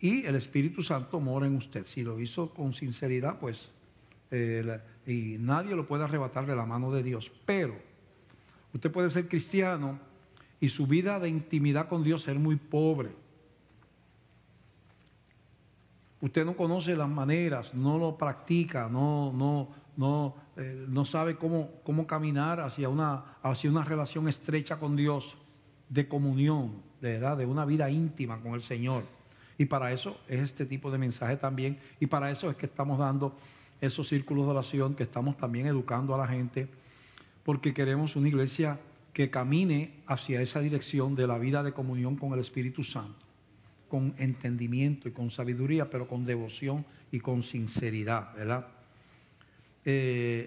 y el Espíritu Santo mora en usted. Si lo hizo con sinceridad, pues, y nadie lo puede arrebatar de la mano de Dios. Pero usted puede ser cristiano y su vida de intimidad con Dios ser muy pobre. Usted no conoce las maneras, no lo practica, no sabe cómo caminar hacia una relación estrecha con Dios, de comunión, ¿verdad?, de una vida íntima con el Señor. Y para eso es este tipo de mensaje también, y para eso es que estamos dando esos círculos de oración, que estamos también educando a la gente, porque queremos una iglesia que camine hacia esa dirección de la vida de comunión con el Espíritu Santo, con entendimiento y con sabiduría, pero con devoción y con sinceridad, ¿verdad?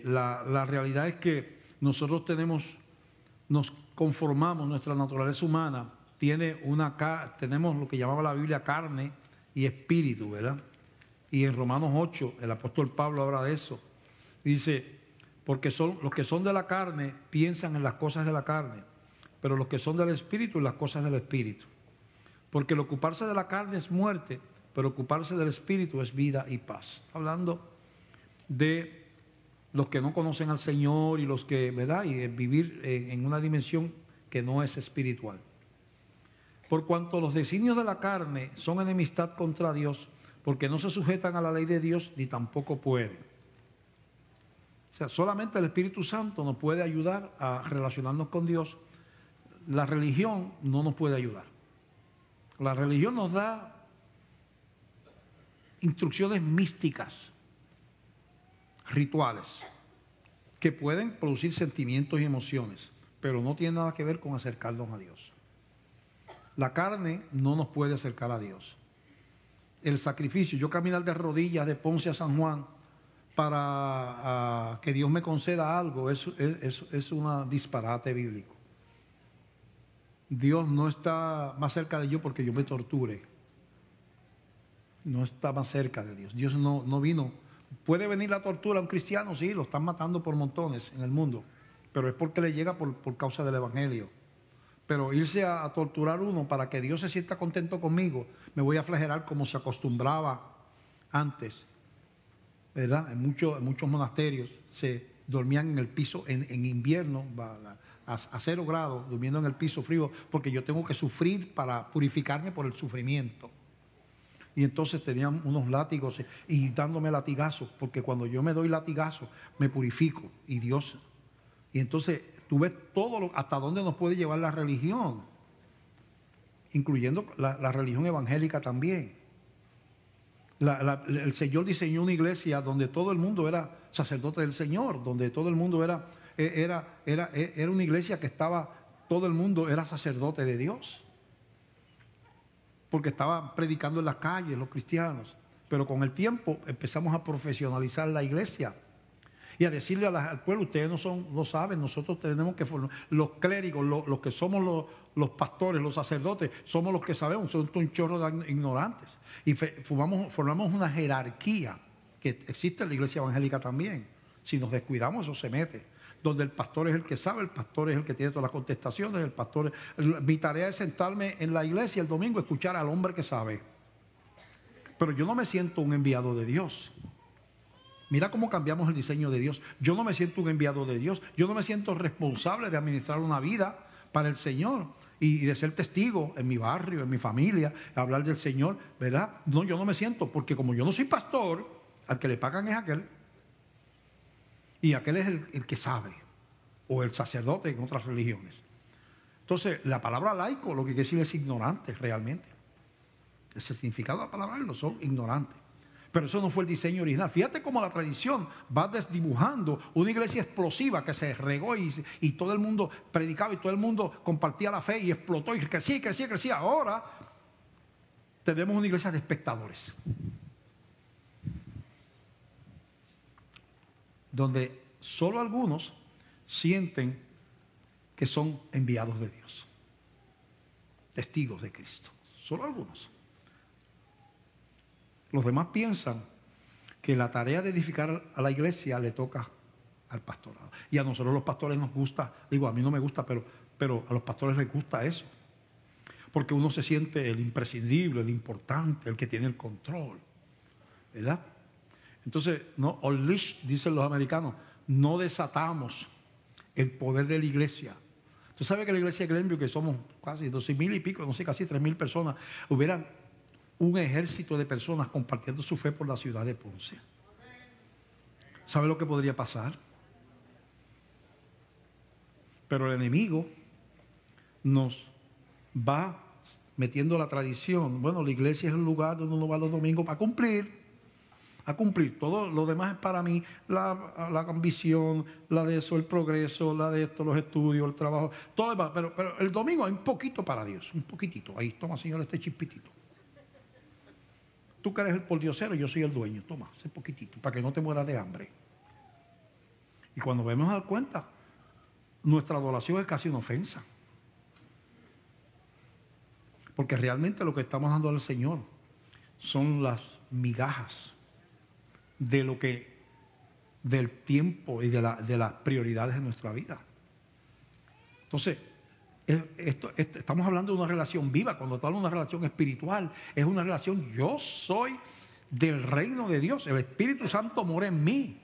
La realidad es que nosotros nos conformamos, nuestra naturaleza humana tenemos lo que llamaba la Biblia carne y espíritu, ¿verdad? Y en Romanos 8, el apóstol Pablo habla de eso. Dice, porque los que son de la carne piensan en las cosas de la carne, pero los que son del espíritu en las cosas del espíritu. Porque el ocuparse de la carne es muerte, pero ocuparse del espíritu es vida y paz. Hablando de los que no conocen al Señor y los que, ¿verdad? Y vivir en una dimensión que no es espiritual. Por cuanto los designios de la carne son enemistad contra Dios, porque no se sujetan a la ley de Dios ni tampoco pueden. O sea, solamente el Espíritu Santo nos puede ayudar a relacionarnos con Dios. La religión no nos puede ayudar. La religión nos da instrucciones místicas, rituales, que pueden producir sentimientos y emociones, pero no tienen nada que ver con acercarnos a Dios. La carne no nos puede acercar a Dios. El sacrificio, yo caminar de rodillas de Ponce a San Juan para que Dios me conceda algo, es un disparate bíblico. Dios no está más cerca de yo porque yo me torture. No está más cerca de Dios. Dios no vino. Puede venir la tortura a un cristiano, sí, lo están matando por montones en el mundo, pero es porque le llega por causa del Evangelio. Pero irse a torturar uno para que Dios se sienta contento conmigo, me voy a flagelar como se acostumbraba antes, ¿verdad? En muchos monasterios se dormían en el piso en invierno a 0 grados, durmiendo en el piso frío, porque yo tengo que sufrir para purificarme por el sufrimiento. Y entonces tenían unos látigos y dándome latigazos, porque cuando yo me doy latigazos me purifico y Dios. Y entonces tú ves hasta dónde nos puede llevar la religión, incluyendo la religión evangélica también. El Señor diseñó una iglesia donde todo el mundo era sacerdote del Señor, donde todo el mundo era una iglesia que todo el mundo era sacerdote de Dios. Porque estaban predicando en las calles los cristianos. Pero con el tiempo empezamos a profesionalizar la iglesia y a decirle al pueblo, ustedes no saben, nosotros tenemos que formar, los clérigos, los que somos los pastores, los sacerdotes, somos los que sabemos, son un chorro de ignorantes. Y formamos una jerarquía que existe en la iglesia evangélica también. Si nos descuidamos, eso se mete. Donde el pastor es el que sabe, el pastor es el que tiene todas las contestaciones, mi tarea es sentarme en la iglesia el domingo, escuchar al hombre que sabe. Pero yo no me siento un enviado de Dios. Mira cómo cambiamos el diseño de Dios. Yo no me siento un enviado de Dios. Yo no me siento responsable de administrar una vida para el Señor y de ser testigo en mi barrio, en mi familia, hablar del Señor, ¿verdad? No, yo no me siento, porque como yo no soy pastor, al que le pagan es aquel. Y aquel es el que sabe, o el sacerdote en otras religiones. Entonces, la palabra laico lo que quiere decir es ignorante realmente. El significado de la palabra laico son ignorantes. Pero eso no fue el diseño original. Fíjate cómo la tradición va desdibujando una iglesia explosiva que se regó y todo el mundo predicaba y todo el mundo compartía la fe y explotó y crecía. Ahora tenemos una iglesia de espectadores, donde solo algunos sienten que son enviados de Dios, testigos de Cristo, solo algunos. Los demás piensan que la tarea de edificar a la iglesia le toca al pastorado. Y a nosotros los pastores nos gusta, a mí no me gusta, pero a los pastores les gusta eso. Porque uno se siente el imprescindible, el importante, el que tiene el control, ¿verdad? Entonces, no, unleash, dicen los americanos, no desatamos el poder de la iglesia. Tú sabes que la iglesia de Glenview, que somos casi 12,000 y pico, no sé, casi 3,000 personas, hubieran un ejército de personas compartiendo su fe por la ciudad de Ponce. ¿Sabe lo que podría pasar? Pero el enemigo nos va metiendo la tradición. Bueno, la iglesia es el lugar donde uno va los domingos para cumplir. Todo lo demás es para mí, la ambición, la de eso, el progreso, la de esto, los estudios, el trabajo, todo demás. Pero el domingo hay un poquito para Dios, un poquitito. Ahí, toma, Señor, este chispitito. Tú que eres el pordiosero, yo soy el dueño. Toma, ese poquitito, para que no te mueras de hambre. Y cuando vemos a dar cuenta, nuestra adoración es casi una ofensa. Porque realmente lo que estamos dando al Señor son las migajas del tiempo y de las prioridades de nuestra vida. Entonces, estamos hablando de una relación viva. Cuando estamos hablando de una relación espiritual, es una relación, yo soy del reino de Dios, el Espíritu Santo mora en mí.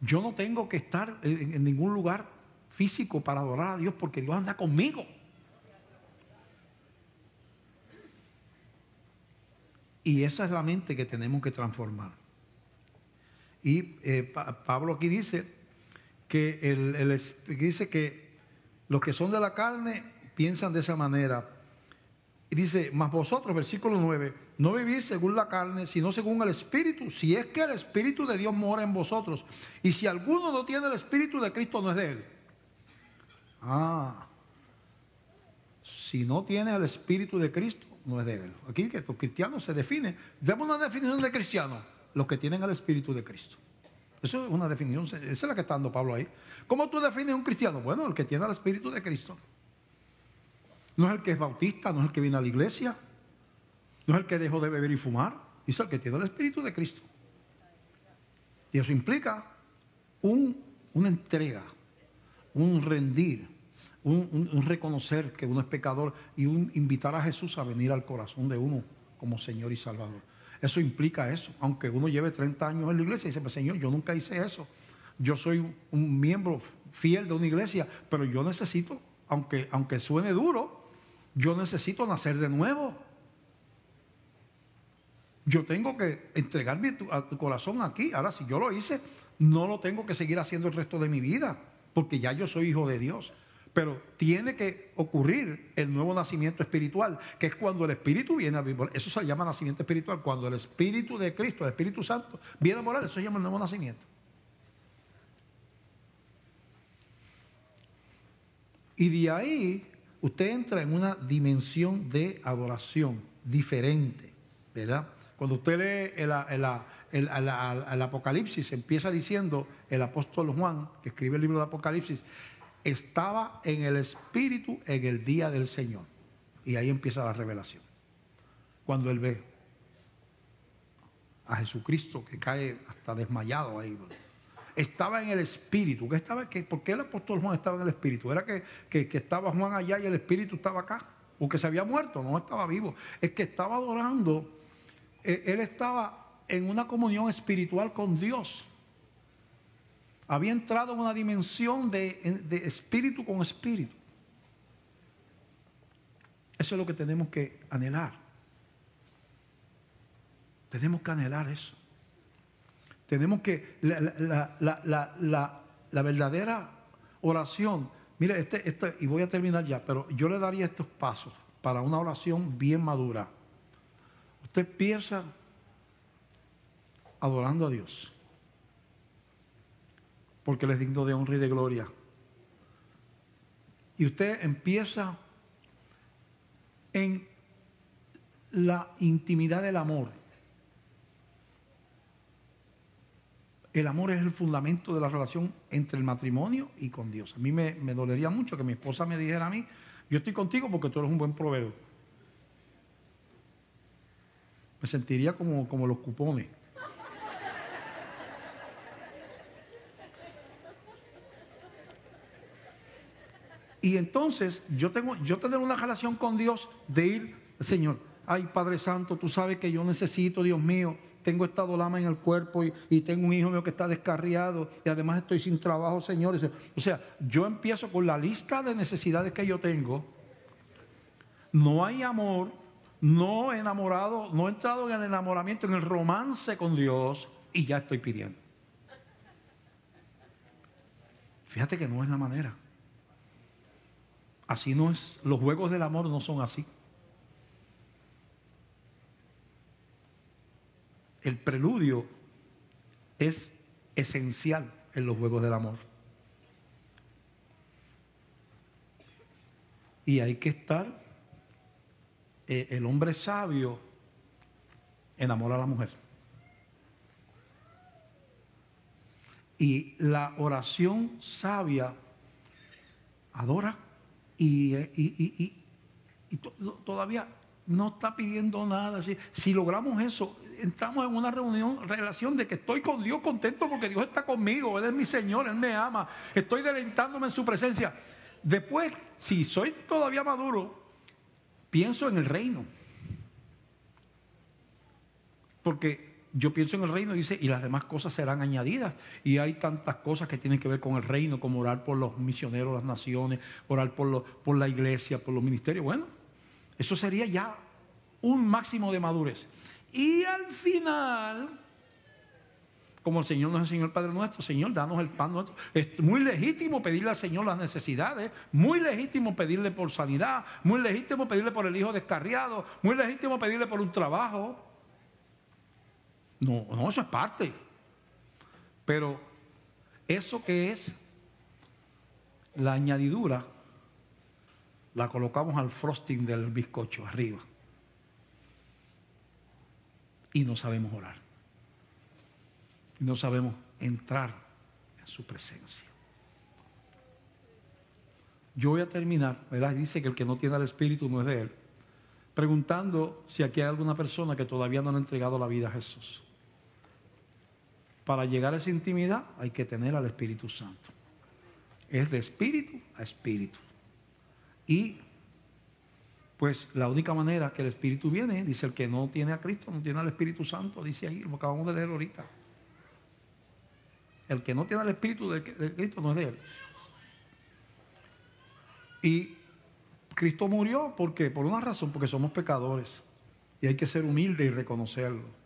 Yo no tengo que estar en ningún lugar físico para adorar a Dios porque Dios anda conmigo. Y esa es la mente que tenemos que transformar. Y Pablo aquí dice que, dice que los que son de la carne piensan de esa manera. Y dice, mas vosotros, versículo 9, no vivís según la carne, sino según el Espíritu, si es que el Espíritu de Dios mora en vosotros. Y si alguno no tiene el Espíritu de Cristo, no es de él. Si no tiene el Espíritu de Cristo, no es de él. Aquí que los cristianos se definen. Demos una definición de cristiano: los que tienen el Espíritu de Cristo. Eso es una definición, esa es la que está dando Pablo ahí. ¿Cómo tú defines un cristiano? Bueno, el que tiene el Espíritu de Cristo. No es el que es bautista, no es el que viene a la iglesia, no es el que dejó de beber y fumar, es el que tiene el Espíritu de Cristo. Y eso implica una entrega, un rendir, un reconocer que uno es pecador y un invitar a Jesús a venir al corazón de uno como Señor y Salvador. Eso implica eso. Aunque uno lleve 30 años en la iglesia y dice, pues, Señor, yo nunca hice eso. Yo soy un miembro fiel de una iglesia, pero yo necesito, aunque suene duro, yo necesito nacer de nuevo. Yo tengo que entregarme a tu corazón aquí. Ahora, si yo lo hice, no lo tengo que seguir haciendo el resto de mi vida, porque ya yo soy hijo de Dios. Pero tiene que ocurrir el nuevo nacimiento espiritual, que es cuando el Espíritu viene a vivir. Eso se llama nacimiento espiritual. Cuando el Espíritu de Cristo, el Espíritu Santo, viene a morar, eso se llama el nuevo nacimiento. Y de ahí usted entra en una dimensión de adoración diferente, ¿verdad? Cuando usted lee el Apocalipsis, empieza diciendo el apóstol Juan, que escribe el libro de Apocalipsis, estaba en el Espíritu en el día del Señor. Y ahí empieza la revelación. Cuando él ve a Jesucristo que cae hasta desmayado ahí. Estaba en el Espíritu. ¿Por qué el apóstol Juan estaba en el Espíritu? ¿Era que estaba Juan allá y el Espíritu estaba acá? ¿O que se había muerto? No, estaba vivo. Es que estaba adorando. Él estaba en una comunión espiritual con Dios. Había entrado en una dimensión de espíritu con espíritu. Eso es lo que tenemos que anhelar. Tenemos que anhelar eso. Tenemos que la verdadera oración. Mire, y voy a terminar ya, pero yo le daría estos pasos para una oración bien madura. Usted empieza adorando a Dios, porque Él es digno de honra y de gloria. Y usted empieza en la intimidad del amor. El amor es el fundamento de la relación entre el matrimonio y con Dios. A mí me dolería mucho que mi esposa me dijera a mí, yo estoy contigo porque tú eres un buen proveedor. Me sentiría como los cupones. Y entonces yo tener una relación con Dios de ir, Señor, ay Padre Santo, tú sabes que yo necesito, Dios mío, tengo esta dolama en el cuerpo y tengo un hijo mío que está descarriado y además estoy sin trabajo, Señor. O sea, yo empiezo con la lista de necesidades que yo tengo. No hay amor, no he enamorado, no he entrado en el enamoramiento, en el romance con Dios y ya estoy pidiendo. Fíjate que no es la manera. Así no es, los juegos del amor no son así. El preludio es esencial en los juegos del amor. Y hay que estar, el hombre sabio enamora a la mujer. Y la oración sabia adora. Y todavía no está pidiendo nada. Si logramos eso, entramos en una relación de que estoy con Dios contento porque Dios está conmigo, Él es mi Señor, Él me ama, estoy deleitándome en su presencia. Después, si soy todavía maduro, pienso en el reino. Porque yo pienso en el reino, dice, y las demás cosas serán añadidas. Y hay tantas cosas que tienen que ver con el reino, como orar por los misioneros, las naciones, orar por la iglesia, por los ministerios. Bueno, eso sería ya un máximo de madurez. Y al final, como el Señor nos enseñó el Padre Nuestro, Señor, danos el pan nuestro. Es muy legítimo pedirle al Señor las necesidades, muy legítimo pedirle por sanidad, muy legítimo pedirle por el hijo descarriado, muy legítimo pedirle por un trabajo. No, eso es parte. Pero eso que es la añadidura, la colocamos al frosting del bizcocho arriba. Y no sabemos orar. No sabemos entrar en su presencia. Yo voy a terminar, ¿verdad? Dice que el que no tiene al Espíritu no es de él. Preguntando si aquí hay alguna persona que todavía no le ha entregado la vida a Jesús. Para llegar a esa intimidad hay que tener al Espíritu Santo. Es de espíritu a espíritu. Y pues la única manera que el Espíritu viene, dice el que no tiene a Cristo, no tiene al Espíritu Santo, dice ahí, lo acabamos de leer ahorita. El que no tiene el Espíritu de Cristo no es de él. Y Cristo murió, ¿por qué? Por una razón, porque somos pecadores. Y hay que ser humilde y reconocerlo.